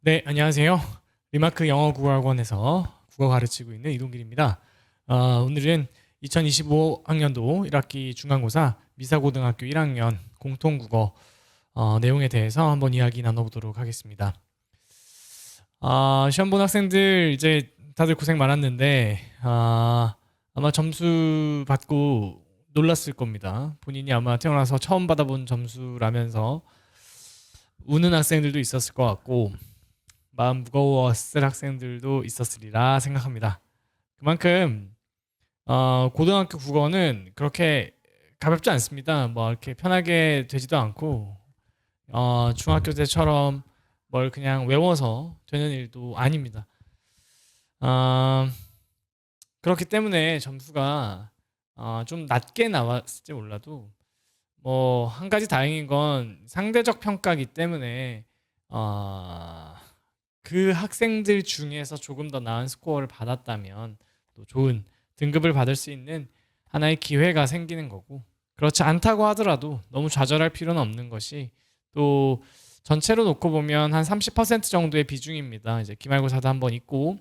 네, 안녕하세요. 리마크 영어 국어학원에서 국어 가르치고 있는 이동길입니다. 오늘은 2025학년도 1학기 중간고사 미사고등학교 1학년 공통국어 내용에 대해서 한번 이야기 나눠보도록 하겠습니다. 시험 본 학생들 이제 다들 고생 많았는데 아마 점수 받고 놀랐을 겁니다. 본인이 아마 태어나서 처음 받아본 점수라면서 우는 학생들도 있었을 것 같고 마음 무거웠을 학생들도 있었으리라 생각합니다. 그만큼 고등학교 국어는 그렇게 가볍지 않습니다. 뭐 이렇게 편하게 되지도 않고 중학교 때처럼 뭘 그냥 외워서 되는 일도 아닙니다. 어, 그렇기 때문에 점수가 좀 낮게 나왔을지 몰라도 뭐 한 가지 다행인 건 상대적 평가기 때문에 어, 그 학생들 중에서 조금 더 나은 스코어를 받았다면 또 좋은 등급을 받을 수 있는 하나의 기회가 생기는 거고, 그렇지 않다고 하더라도 너무 좌절할 필요는 없는 것이, 또 전체로 놓고 보면 한 30% 정도의 비중입니다. 이제 기말고사도 한번 있고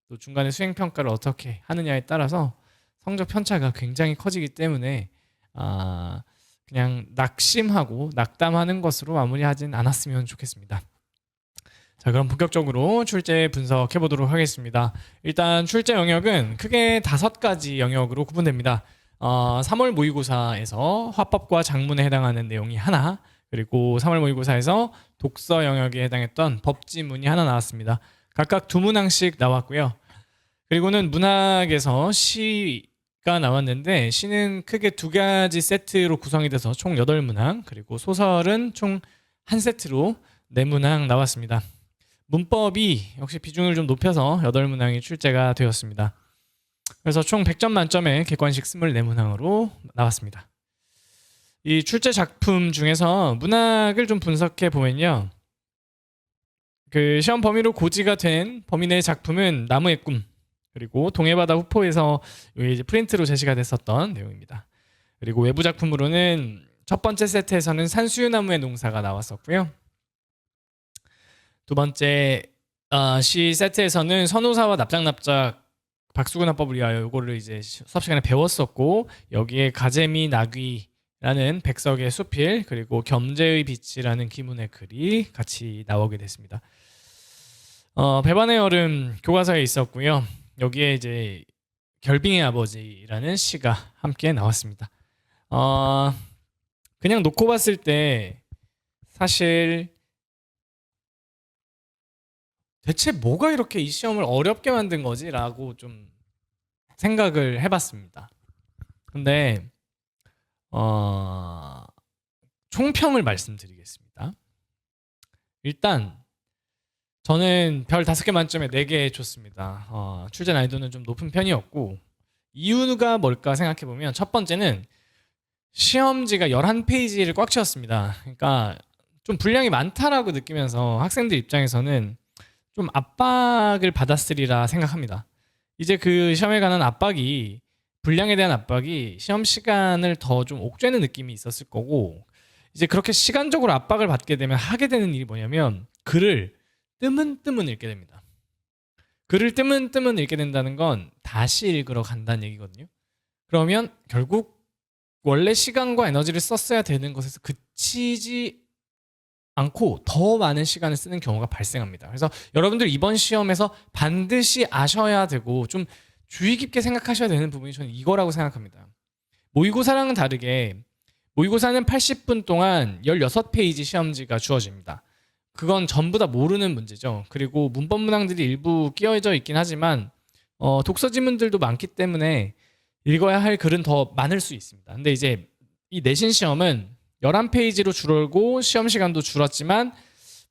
또 중간에 수행 평가를 어떻게 하느냐에 따라서 성적 편차가 굉장히 커지기 때문에 아, 그냥 낙심하고 낙담하는 것으로 마무리하진 않았으면 좋겠습니다. 자, 그럼 본격적으로 출제 분석해 보도록 하겠습니다. 일단 출제 영역은 크게 5가지 영역으로 구분됩니다. 3월 모의고사에서 화법과 작문에 해당하는 내용이 하나, 그리고 3월 모의고사에서 독서 영역에 해당했던 법지문이 하나 나왔습니다. 각각 2문항씩 나왔고요. 그리고는 문학에서 시가 나왔는데, 시는 크게 2가지 세트로 구성이 돼서 총 8문항, 그리고 소설은 총 1세트로 4문항 나왔습니다. 문법이 역시 비중을 좀 높여서 8문항이 출제가 되었습니다. 그래서 총 100점 만점에 객관식 24문항으로 나왔습니다. 이 출제 작품 중에서 문학을 좀 분석해 보면요, 그 시험 범위로 고지가 된 범위 내 작품은 나무의 꿈, 그리고 동해바다 후포에서 이제 프린트로 제시가 됐었던 내용입니다. 그리고 외부 작품으로는 첫 번째 세트에서는 산수유나무의 농사가 나왔었고요. 두 번째 시 세트에서는 선호사와 납작납작 박수근화법을 위하여 이거를 이제 수업 시간에 배웠었고, 여기에 가재미 나귀라는 백석의 수필, 그리고 겸재의 빛이라는 기문의 글이 같이 나오게 됐습니다. 배반의 얼음 교과서에 있었고요. 여기에 이제 결빙의 아버지라는 시가 함께 나왔습니다. 그냥 놓고 봤을 때 사실 대체 뭐가 이렇게 이 시험을 어렵게 만든 거지? 라고 좀 생각을 해봤습니다. 근데 총평을 말씀드리겠습니다. 일단 저는 별 5개 만점에 4개 줬습니다. 출제 난이도는 좀 높은 편이었고, 이유가 뭘까 생각해보면 첫 번째는 시험지가 11페이지를 꽉 채웠습니다. 그러니까 좀 분량이 많다라고 느끼면서 학생들 입장에서는 좀 압박을 받았으리라 생각합니다. 이제 그 시험에 관한 압박이, 분량에 대한 압박이 시험 시간을 더 좀 옥죄는 느낌이 있었을 거고, 이제 그렇게 시간적으로 압박을 받게 되면 하게 되는 일이 뭐냐면 글을 뜨문뜨문 읽게 됩니다. 글을 뜨문뜨문 읽게 된다는 건 다시 읽으러 간다는 얘기거든요. 그러면 결국 원래 시간과 에너지를 썼어야 되는 것에서 그치지 않고 더 많은 시간을 쓰는 경우가 발생합니다. 그래서 여러분들 이번 시험에서 반드시 아셔야 되고 좀 주의 깊게 생각하셔야 되는 부분이 저는 이거라고 생각합니다. 모의고사랑은 다르게 모의고사는 80분 동안 16페이지 시험지가 주어집니다. 그건 전부 다 모르는 문제죠. 그리고 문법 문항들이 일부 끼어져 있긴 하지만 독서 지문들도 많기 때문에 읽어야 할 글은 더 많을 수 있습니다. 근데 이제 이 내신 시험은 11페이지로 줄었고 시험 시간도 줄었지만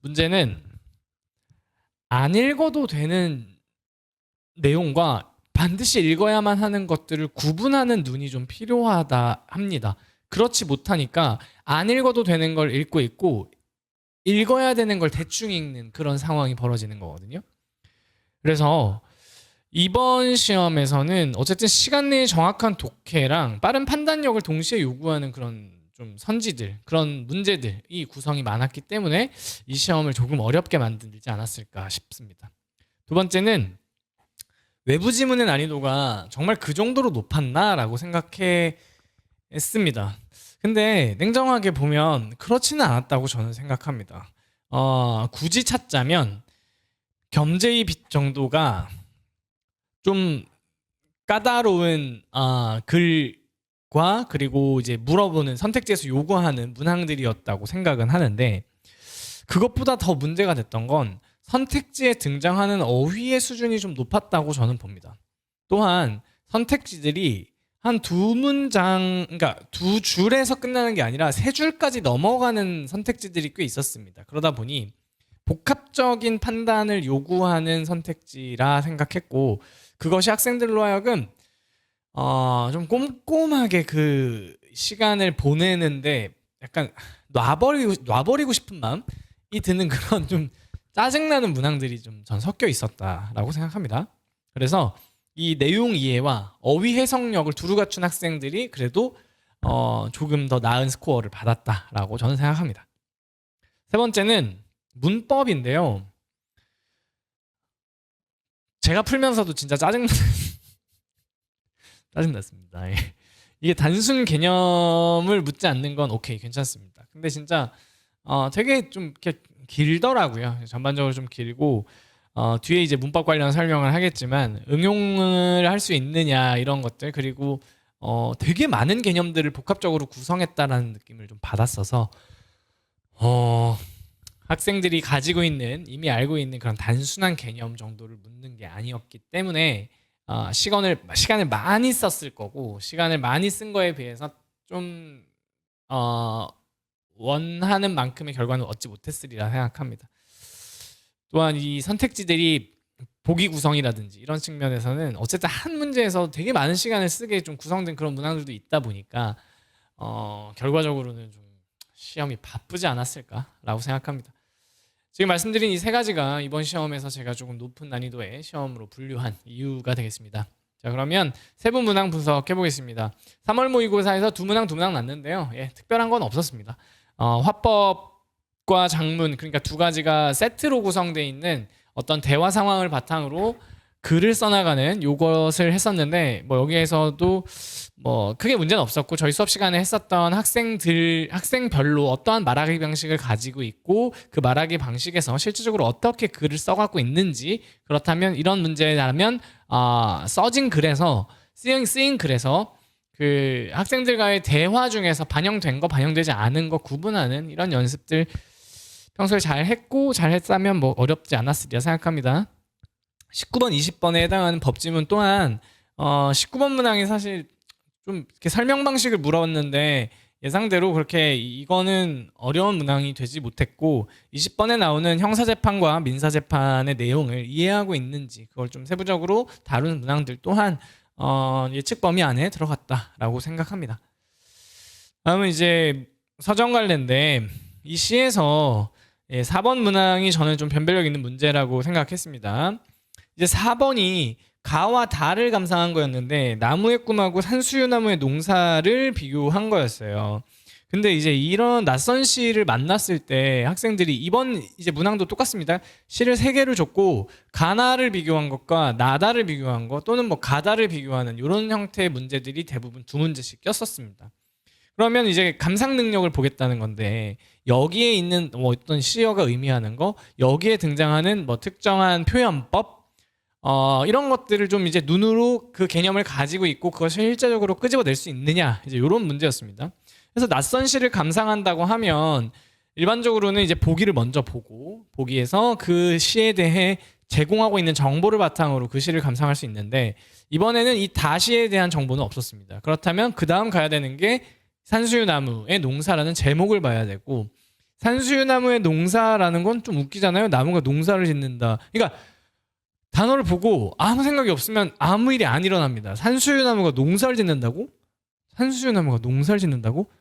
문제는 안 읽어도 되는 내용과 반드시 읽어야만 하는 것들을 구분하는 눈이 좀 필요하다 합니다. 그렇지 못하니까 안 읽어도 되는 걸 읽고 있고 읽어야 되는 걸 대충 읽는 그런 상황이 벌어지는 거거든요. 그래서 이번 시험에서는 어쨌든 시간 내에 정확한 독해랑 빠른 판단력을 동시에 요구하는 그런 좀 선지들 그런 문제들이 구성이 많았기 때문에 이 시험을 조금 어렵게 만들지 않았을까 싶습니다. 두 번째는 외부 지문의 난이도가 정말 그 정도로 높았나라고 생각했습니다. 근데 냉정하게 보면 그렇지는 않았다고 저는 생각합니다. 굳이 찾자면 겸제의 빛 정도가 좀 까다로운 글과 그리고 이제 물어보는 선택지에서 요구하는 문항들이었다고 생각은 하는데, 그것보다 더 문제가 됐던 건 선택지에 등장하는 어휘의 수준이 좀 높았다고 저는 봅니다. 또한 선택지들이 한 두 문장, 그러니까 두 줄에서 끝나는 게 아니라 세 줄까지 넘어가는 선택지들이 꽤 있었습니다. 그러다 보니 복합적인 판단을 요구하는 선택지라 생각했고, 그것이 학생들로 하여금 좀 꼼꼼하게 그 시간을 보내는데 약간 놔버리고 싶은 마음이 드는 그런 좀 짜증나는 문항들이 좀 전 섞여 있었다라고 생각합니다. 그래서 이 내용 이해와 어휘 해석력을 두루 갖춘 학생들이 그래도 조금 더 나은 스코어를 받았다라고 저는 생각합니다. 세 번째는 문법인데요. 제가 풀면서도 진짜 짜증났습니다. 예. 이게 단순 개념을 묻지 않는 건 오케이, 괜찮습니다. 근데 진짜 되게 좀 이렇게 길더라고요. 전반적으로 좀 길고, 뒤에 이제 문법 관련 설명을 하겠지만 응용을 할 수 있느냐 이런 것들, 그리고 되게 많은 개념들을 복합적으로 구성했다라는 느낌을 좀 받았어서 학생들이 가지고 있는, 이미 알고 있는 그런 단순한 개념 정도를 묻는 게 아니었기 때문에 시간을 많이 썼을 거고, 시간을 많이 쓴 거에 비해서 좀 원하는 만큼의 결과는 얻지 못했으리라 생각합니다. 또한 이 선택지들이 보기 구성이라든지 이런 측면에서는 어쨌든 한 문제에서 되게 많은 시간을 쓰게 좀 구성된 그런 문항들도 있다 보니까 결과적으로는 좀 시험이 바쁘지 않았을까라고 생각합니다. 지금 말씀드린 이 세 가지가 이번 시험에서 제가 조금 높은 난이도의 시험으로 분류한 이유가 되겠습니다. 자, 그러면 세부 문항 분석해 보겠습니다. 3월 모의고사에서 두 문항 났는데요. 예, 특별한 건 없었습니다. 화법과 작문, 그러니까 두 가지가 세트로 구성되어 있는 어떤 대화 상황을 바탕으로 글을 써나가는 요것을 했었는데, 뭐 여기에서도 뭐 크게 문제는 없었고, 저희 수업 시간에 했었던 학생별로 어떠한 말하기 방식을 가지고 있고, 그 말하기 방식에서 실질적으로 어떻게 글을 써갖고 있는지, 그렇다면 이런 문제라면 써진 글에서 쓰인 글에서 그 학생들과의 대화 중에서 반영된 거, 반영되지 않은 거 구분하는 이런 연습들 평소에 잘 했고, 잘 했다면 뭐 어렵지 않았으리라 생각합니다. 19번, 20번에 해당하는 법지문 또한 19번 문항이 사실 좀 이렇게 설명 방식을 물었는데 예상대로 그렇게 이거는 어려운 문항이 되지 못했고, 20번에 나오는 형사재판과 민사재판의 내용을 이해하고 있는지 그걸 좀 세부적으로 다루는 문항들 또한 예측 범위 안에 들어갔다라고 생각합니다. 다음은 이제 서정 관련인데, 이 시에서 4번 문항이 저는 좀 변별력 있는 문제라고 생각했습니다. 이제 4번이 가와 다를 감상한 거였는데 나무의 꿈하고 산수유나무의 농사를 비교한 거였어요. 근데 이제 이런 낯선 시를 만났을 때 학생들이 이번 이제 문항도 똑같습니다. 시를 3개를 줬고 가나를 비교한 것과 나다를 비교한 것, 또는 뭐 가다를 비교하는 이런 형태의 문제들이 대부분 2문제씩 꼈었습니다. 그러면 이제 감상 능력을 보겠다는 건데, 여기에 있는 뭐 어떤 시어가 의미하는 거, 여기에 등장하는 뭐 특정한 표현법, 이런 것들을 좀 이제 눈으로 그 개념을 가지고 있고 그것을 실제적으로 끄집어낼 수 있느냐, 이제 이런 문제였습니다. 그래서 낯선 시를 감상한다고 하면 일반적으로는 이제 보기를 먼저 보고, 보기에서 그 시에 대해 제공하고 있는 정보를 바탕으로 그 시를 감상할 수 있는데, 이번에는 이 다시에 대한 정보는 없었습니다. 그렇다면 그 다음 가야 되는 게 산수유나무의 농사라는 제목을 봐야 되고, 산수유나무의 농사라는 건 좀 웃기잖아요. 나무가 농사를 짓는다. 그러니까 단어를 보고 아무 생각이 없으면 아무 일이 안 일어납니다. 산수유나무가 농사를 짓는다고? 산수유나무가 농사를 짓는다고?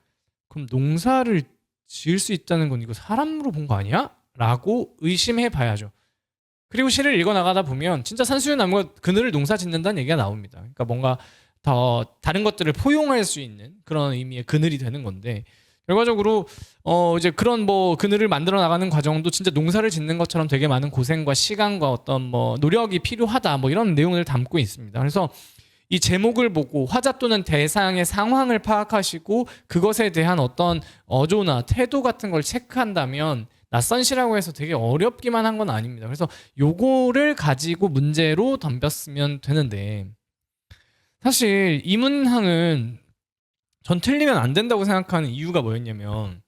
그럼 농사를 지을 수 있다는 건 이거 사람으로 본 거 아니야? 라고 의심해 봐야죠. 그리고 시를 읽어나가다 보면 진짜 산수유나무가 그늘을 농사 짓는다는 얘기가 나옵니다. 그러니까 뭔가 더 다른 것들을 포용할 수 있는 그런 의미의 그늘이 되는 건데, 결과적으로 이제 그런 뭐 그늘을 만들어 나가는 과정도 진짜 농사를 짓는 것처럼 되게 많은 고생과 시간과 어떤 뭐 노력이 필요하다 뭐 이런 내용을 담고 있습니다. 그래서 이 제목을 보고 화자 또는 대상의 상황을 파악하시고 그것에 대한 어떤 어조나 태도 같은 걸 체크한다면 낯선 시라고 해서 되게 어렵기만 한 건 아닙니다. 그래서 요거를 가지고 문제로 덤볐으면 되는데 사실 이 문항은 전 틀리면 안 된다고 생각하는 이유가 뭐였냐면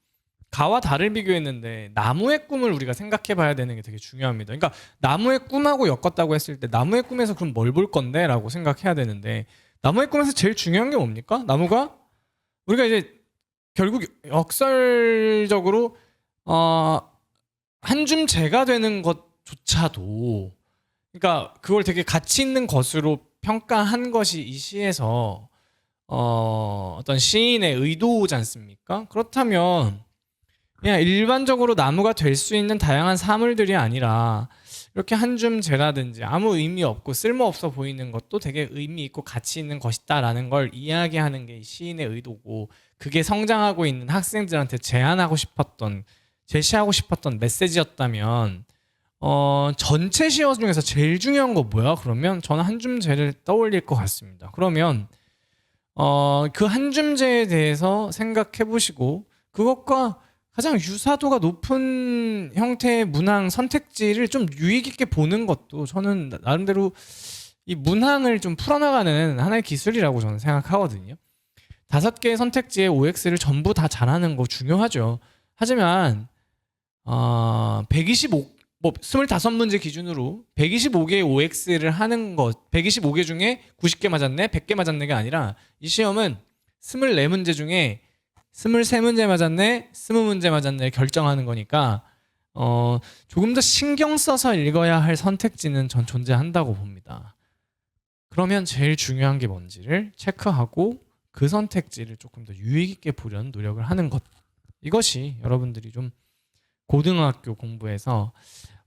가와 달을 비교했는데 나무의 꿈을 우리가 생각해 봐야 되는 게 되게 중요합니다. 그러니까 나무의 꿈하고 엮었다고 했을 때 나무의 꿈에서 그럼 뭘 볼 건데? 라고 생각해야 되는데 나무의 꿈에서 제일 중요한 게 뭡니까? 나무가 우리가 이제 결국 역설적으로 한 줌 재가 되는 것조차도 그러니까 그걸 되게 가치 있는 것으로 평가한 것이 이 시에서 어떤 시인의 의도지 않습니까? 그렇다면 그냥 일반적으로 나무가 될 수 있는 다양한 사물들이 아니라 이렇게 한 줌 재라든지 아무 의미 없고 쓸모없어 보이는 것도 되게 의미 있고 가치 있는 것이다라는 걸 이야기하는 게 시인의 의도고 그게 성장하고 있는 학생들한테 제시하고 싶었던 메시지였다면 전체 시어 중에서 제일 중요한 거 뭐야? 그러면 저는 한 줌 재를 떠올릴 것 같습니다. 그러면 그 한 줌재에 대해서 생각해 보시고 그것과 가장 유사도가 높은 형태의 문항 선택지를 좀 유익 있게 보는 것도 저는 나름대로 이 문항을 좀 풀어나가는 하나의 기술이라고 저는 생각하거든요. 5개의 선택지의 OX를 전부 다 잘하는 거 중요하죠. 하지만 125 뭐 25문제 기준으로 125개의 OX를 하는 것 125개 중에 90개 맞았네 100개 맞았네가 아니라 이 시험은 24문제 중에 23문제 맞았네 20문제 맞았네 결정하는 거니까 조금 더 신경 써서 읽어야 할 선택지는 전 존재한다고 봅니다. 그러면 제일 중요한 게 뭔지를 체크하고 그 선택지를 조금 더 유익 있게 보려는 노력을 하는 것 이것이 여러분들이 좀 고등학교 공부에서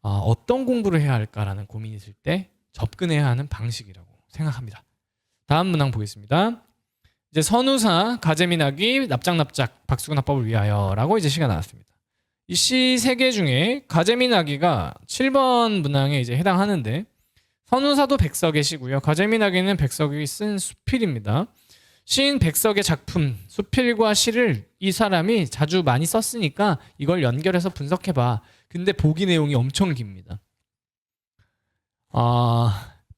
어떤 공부를 해야 할까라는 고민이 있을 때 접근해야 하는 방식이라고 생각합니다. 다음 문항 보겠습니다. 이제 선우사 가재미나기 납작납작 박수근합법을 위하여라고 이제 시가 나왔습니다. 이 시 3개 중에 가재미나기가 7번 문항에 이제 해당하는데 선우사도 백석의 시고요. 가재미나기는 백석이 쓴 수필입니다. 시인 백석의 작품 수필과 시를 이 사람이 자주 많이 썼으니까 이걸 연결해서 분석해봐. 근데 보기 내용이 엄청 깁니다.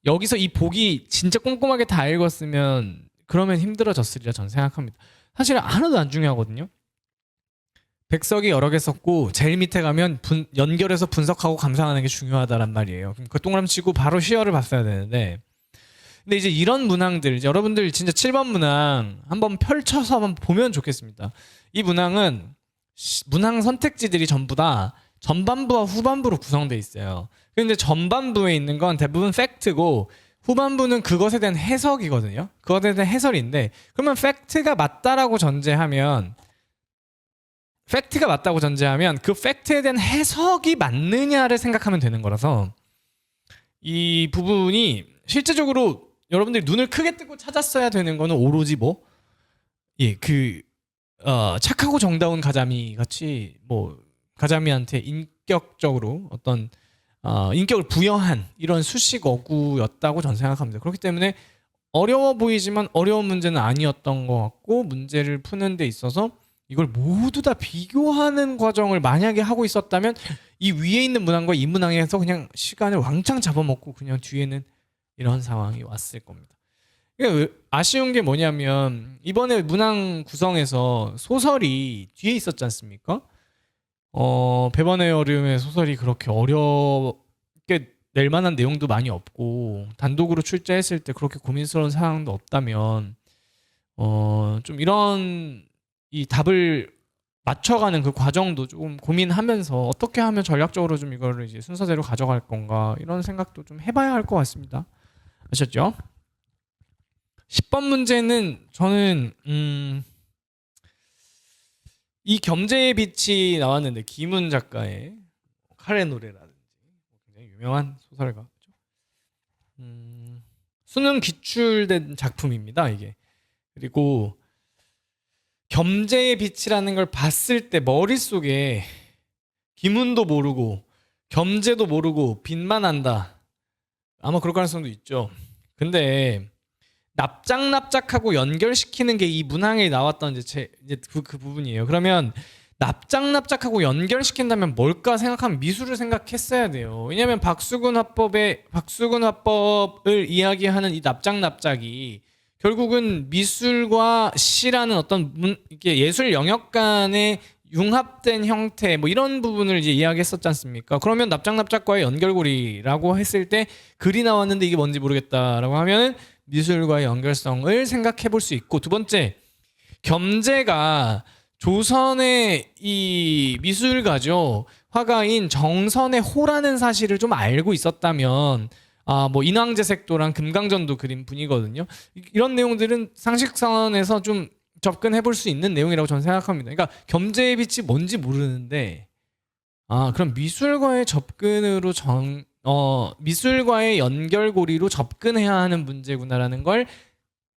여기서 이 보기 진짜 꼼꼼하게 다 읽었으면 그러면 힘들어졌으리라 저는 생각합니다. 사실 하나도 안 중요하거든요. 백석이 여러 개 썼고 제일 밑에 가면 연결해서 분석하고 감상하는 게 중요하다란 말이에요. 그 동그라미 치고 바로 시어를 봤어야 되는데 근데 이제 이런 문항들 여러분들 진짜 7번 문항 한번 펼쳐서 한번 보면 좋겠습니다. 이 문항은 문항 선택지들이 전부 다 전반부와 후반부로 구성되어 있어요. 근데 전반부에 있는 건 대부분 팩트고 후반부는 그것에 대한 해석이거든요. 그것에 대한 해설인데 그러면 팩트가 맞다고 전제하면 그 팩트에 대한 해석이 맞느냐를 생각하면 되는 거라서 이 부분이 실제적으로 여러분들이 눈을 크게 뜨고 찾았어야 되는 거는 오로지 착하고 정다운 가자미 같이 가자미한테 인격적으로 어떤 인격을 부여한 이런 수식 어구였다고 저는 생각합니다. 그렇기 때문에 어려워 보이지만 어려운 문제는 아니었던 것 같고 문제를 푸는 데 있어서 이걸 모두 다 비교하는 과정을 만약에 하고 있었다면 이 위에 있는 문항과 이 문항에서 그냥 시간을 왕창 잡아먹고 그냥 뒤에는 이런 상황이 왔을 겁니다. 아쉬운 게 뭐냐면 이번에 문항 구성에서 소설이 뒤에 있었지 않습니까? 배반의 여름의 소설이 그렇게 어렵게 낼 만한 내용도 많이 없고 단독으로 출제했을 때 그렇게 고민스러운 상황도 없다면 좀 이런 이 답을 맞춰가는 그 과정도 조금 고민하면서 어떻게 하면 전략적으로 좀 이거를 이제 순서대로 가져갈 건가 이런 생각도 좀 해봐야 할 것 같습니다. 아셨죠? 10번 문제는 저는 이 겸재의 빛이 나왔는데 김훈 작가의 칼의 노래라든지 굉장히 유명한 소설가죠. 수능 기출된 작품입니다. 이게 그리고 겸재의 빛이라는 걸 봤을 때 머릿속에 기문도 모르고 겸재도 모르고 빛만 안다. 아마 그럴 가능성도 있죠. 근데 납작납작하고 연결시키는 게 이 문항에 나왔던 이제 그 부분이에요. 그러면 납작납작하고 연결시킨다면 뭘까 생각하면 미술을 생각했어야 돼요. 왜냐하면 박수근 화법을 이야기하는 이 납작납작이 결국은 미술과 시라는 어떤 이게 예술 영역 간의 융합된 형태 뭐 이런 부분을 이제 이야기했었지 않습니까? 그러면 납작납작과의 연결고리라고 했을 때 글이 나왔는데 이게 뭔지 모르겠다라고 하면은 미술과의 연결성을 생각해 볼 수 있고, 두 번째, 겸재가 조선의 이 미술가죠. 화가인 정선의 호라는 사실을 좀 알고 있었다면 뭐 인왕제색도랑 금강전도 그린 분이거든요. 이런 내용들은 상식선에서 좀 접근해 볼 수 있는 내용이라고 저는 생각합니다. 그러니까 겸재의 빛이 뭔지 모르는데 그럼 미술과의 접근으로 미술과의 연결고리로 접근해야 하는 문제구나라는 걸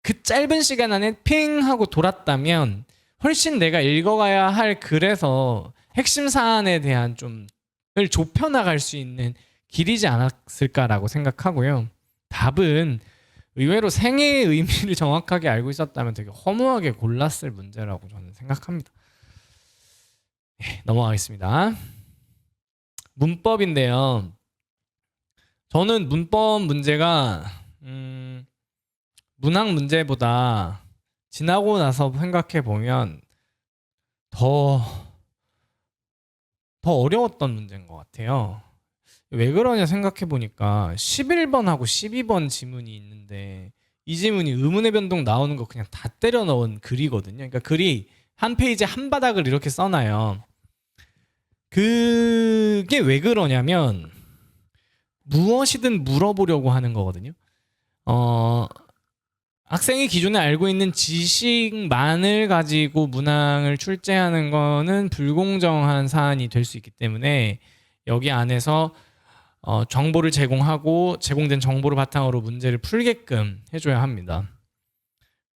그 짧은 시간 안에 핑 하고 돌았다면 훨씬 내가 읽어가야 할 글에서 핵심 사안에 대한 좀을 좁혀나갈 수 있는 길이지 않았을까라고 생각하고요. 답은 의외로 생애의 의미를 정확하게 알고 있었다면 되게 허무하게 골랐을 문제라고 저는 생각합니다. 넘어가겠습니다. 문법인데요. 저는 문법 문제가 문학 문제보다 지나고 나서 생각해 보면 더 어려웠던 문제인 것 같아요. 왜 그러냐 생각해 보니까 11번하고 12번 지문이 있는데 이 지문이 의문의 변동 나오는 거 그냥 다 때려 넣은 글이거든요. 그러니까 글이 한 페이지에 한 바닥을 이렇게 써놔요. 그게 왜 그러냐면 무엇이든 물어보려고 하는 거거든요. 학생이 기존에 알고 있는 지식만을 가지고 문항을 출제하는 거는 불공정한 사안이 될 수 있기 때문에 여기 안에서 정보를 제공하고 제공된 정보를 바탕으로 문제를 풀게끔 해줘야 합니다.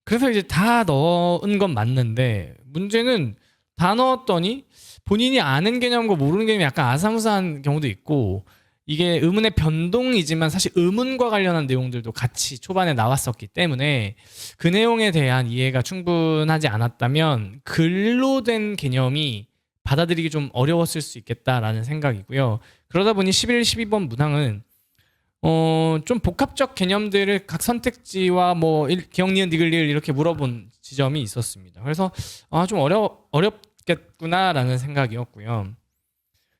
그래서 이제 다 넣은 건 맞는데 문제는 다 넣었더니 본인이 아는 개념과 모르는 개념이 약간 아사무사한 경우도 있고, 이게 의문의 변동이지만 사실 의문과 관련한 내용들도 같이 초반에 나왔었기 때문에 그 내용에 대한 이해가 충분하지 않았다면 글로 된 개념이 받아들이기 좀 어려웠을 수 있겠다라는 생각이고요. 그러다 보니 11, 12번 문항은 좀 복합적 개념들을 각 선택지와 뭐 기억, 니은, 디귿, 리을 이렇게 물어본 지점이 있었습니다. 그래서 좀 어렵겠구나라는 생각이었고요.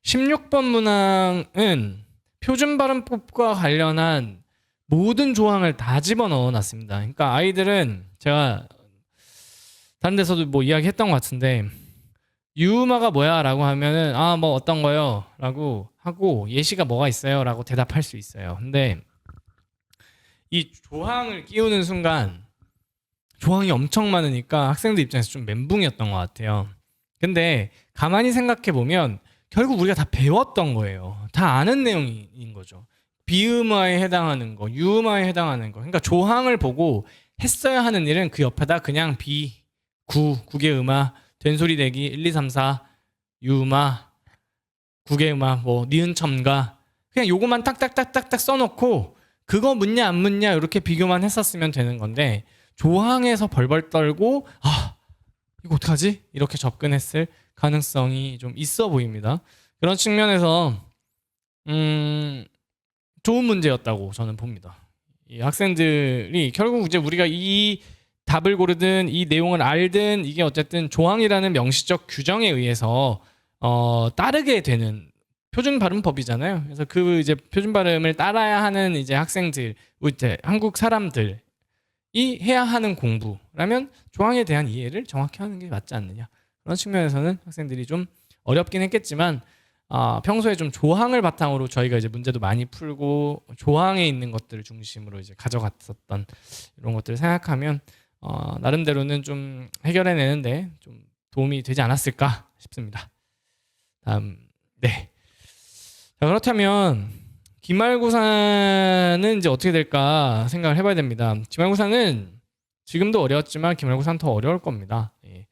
16번 문항은 표준 발음법과 관련한 모든 조항을 다 집어넣어 놨습니다. 그러니까 아이들은 제가 다른 데서도 뭐 이야기했던 것 같은데 유음어가 뭐야? 라고 하면은 뭐 어떤 거요? 라고 하고 예시가 뭐가 있어요? 라고 대답할 수 있어요. 근데 이 조항을 끼우는 순간 조항이 엄청 많으니까 학생들 입장에서 좀 멘붕이었던 것 같아요. 근데 가만히 생각해 보면 결국 우리가 다 배웠던 거예요. 다 아는 내용인 거죠. 비음어에 해당하는 거, 유음어에 해당하는 거. 그러니까 조항을 보고 했어야 하는 일은 그 옆에다 그냥 국의 음화, 된소리 대기, 1, 2, 3, 4, 유음화, 국의 음화, 뭐 니은 첨가. 그냥 요거만 딱딱딱딱딱 써놓고 그거 묻냐 안 묻냐 이렇게 비교만 했었으면 되는 건데 조항에서 벌벌 떨고 이거 어떡하지? 이렇게 접근했을 가능성이 좀 있어 보입니다. 그런 측면에서 좋은 문제였다고 저는 봅니다. 이 학생들이 결국 이제 우리가 이 답을 고르든 이 내용을 알든 이게 어쨌든 조항이라는 명시적 규정에 의해서 따르게 되는 표준 발음법이잖아요. 그래서 그 이제 표준 발음을 따라야 하는 이제 학생들, 이제 한국 사람들이 해야 하는 공부라면 조항에 대한 이해를 정확히 하는 게 맞지 않느냐. 그런 측면에서는 학생들이 좀 어렵긴 했겠지만 평소에 좀 조항을 바탕으로 저희가 이제 문제도 많이 풀고 조항에 있는 것들을 중심으로 이제 가져갔었던 이런 것들을 생각하면 나름대로는 좀 해결해내는데 좀 도움이 되지 않았을까 싶습니다. 다음 네. 자, 그렇다면 기말고사는 이제 어떻게 될까 생각을 해봐야 됩니다. 기말고사는 지금도 어려웠지만 기말고사는 더 어려울 겁니다. 예.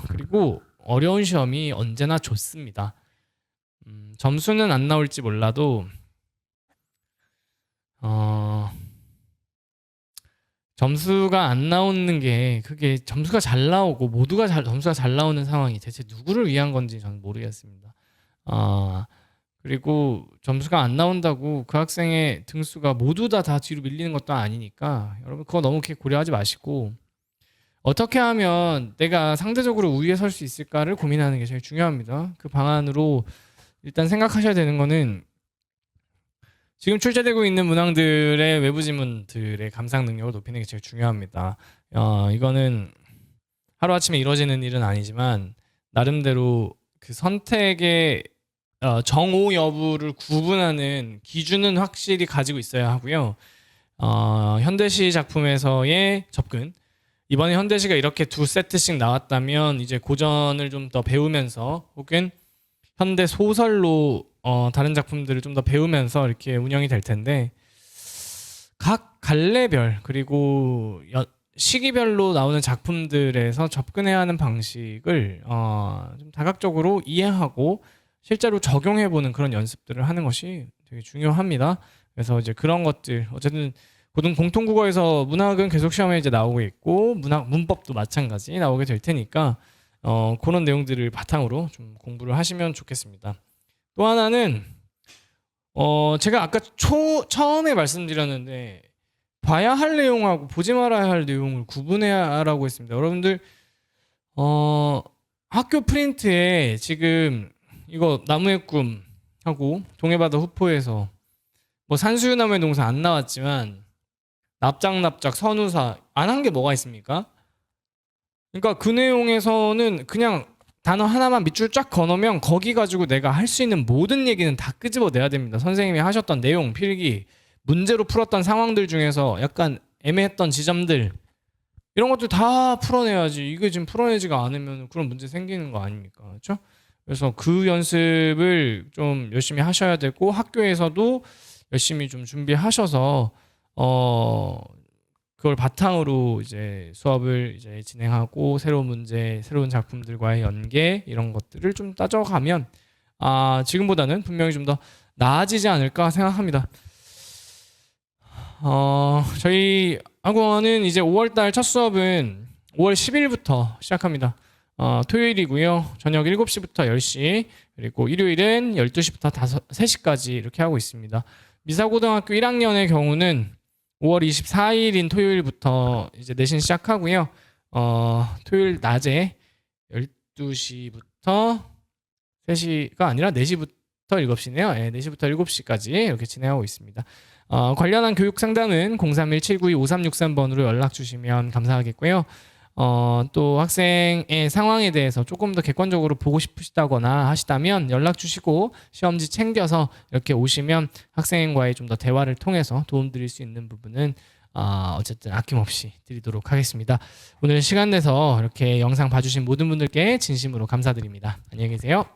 그리고 어려운 시험이 언제나 좋습니다. 점수는 안 나올지 몰라도 점수가 안 나오는 게 그게 점수가 잘 나오고 모두가 점수가 잘 나오는 상황이 대체 누구를 위한 건지 저는 모르겠습니다. 그리고 점수가 안 나온다고 그 학생의 등수가 모두 다 뒤로 밀리는 것도 아니니까 여러분 그거 너무 이렇게 고려하지 마시고 어떻게 하면 내가 상대적으로 우위에 설 수 있을까를 고민하는 게 제일 중요합니다. 그 방안으로 일단 생각하셔야 되는 거는 지금 출제되고 있는 문항들의 외부 지문들의 감상 능력을 높이는 게 제일 중요합니다. 이거는 하루아침에 이루어지는 일은 아니지만 나름대로 그 선택의 정오 여부를 구분하는 기준은 확실히 가지고 있어야 하고요. 현대시 작품에서의 접근 이번에 현대시가 이렇게 두 세트씩 나왔다면 이제 고전을 좀 더 배우면서 혹은 현대 소설로 다른 작품들을 좀 더 배우면서 이렇게 운영이 될 텐데 각 갈래별 그리고 시기별로 나오는 작품들에서 접근해야 하는 방식을 좀 다각적으로 이해하고 실제로 적용해보는 그런 연습들을 하는 것이 되게 중요합니다. 그래서 이제 그런 것들 어쨌든 고등 공통국어에서 문학은 계속 시험에 이제 나오고 있고 문법도 마찬가지 나오게 될 테니까 그런 내용들을 바탕으로 좀 공부를 하시면 좋겠습니다. 또 하나는 제가 아까 처음에 말씀드렸는데 봐야 할 내용하고 보지 말아야 할 내용을 구분해야 하라고 했습니다. 여러분들 학교 프린트에 지금 이거 나무의 꿈하고 동해바다 후포에서 뭐 산수유나무의 동사 안 나왔지만 납작납작 선우사 안 한 게 뭐가 있습니까? 그러니까 그 내용에서는 그냥 단어 하나만 밑줄 쫙 그어놓으면 거기 가지고 내가 할 수 있는 모든 얘기는 다 끄집어내야 됩니다. 선생님이 하셨던 내용, 필기, 문제로 풀었던 상황들 중에서 약간 애매했던 지점들 이런 것들 다 풀어내야지. 이게 지금 풀어내지가 않으면 그런 문제 생기는 거 아닙니까? 그렇죠? 그래서 그 연습을 좀 열심히 하셔야 되고 학교에서도 열심히 좀 준비하셔서 그걸 바탕으로 이제 수업을 이제 진행하고 새로운 문제, 새로운 작품들과의 연계 이런 것들을 좀 따져가면 지금보다는 분명히 좀 더 나아지지 않을까 생각합니다. 저희 학원은 이제 5월달 첫 수업은 5월 10일부터 시작합니다. 토요일이고요. 저녁 7시부터 10시 그리고 일요일은 12시부터 3시까지 이렇게 하고 있습니다. 미사고등학교 1학년의 경우는 5월 24일인 토요일부터 이제 내신 시작하고요. 토요일 낮에 12시부터 3시가 아니라 4시부터 7시네요. 네, 4시부터 7시까지 이렇게 진행하고 있습니다. 관련한 교육 상담은 031-792-5363번으로 연락 주시면 감사하겠고요. 또 학생의 상황에 대해서 조금 더 객관적으로 보고 싶으시다거나 하시다면 연락 주시고 시험지 챙겨서 이렇게 오시면 학생과의 좀 더 대화를 통해서 도움드릴 수 있는 부분은 어쨌든 아낌없이 드리도록 하겠습니다. 오늘 시간 내서 이렇게 영상 봐주신 모든 분들께 진심으로 감사드립니다. 안녕히 계세요.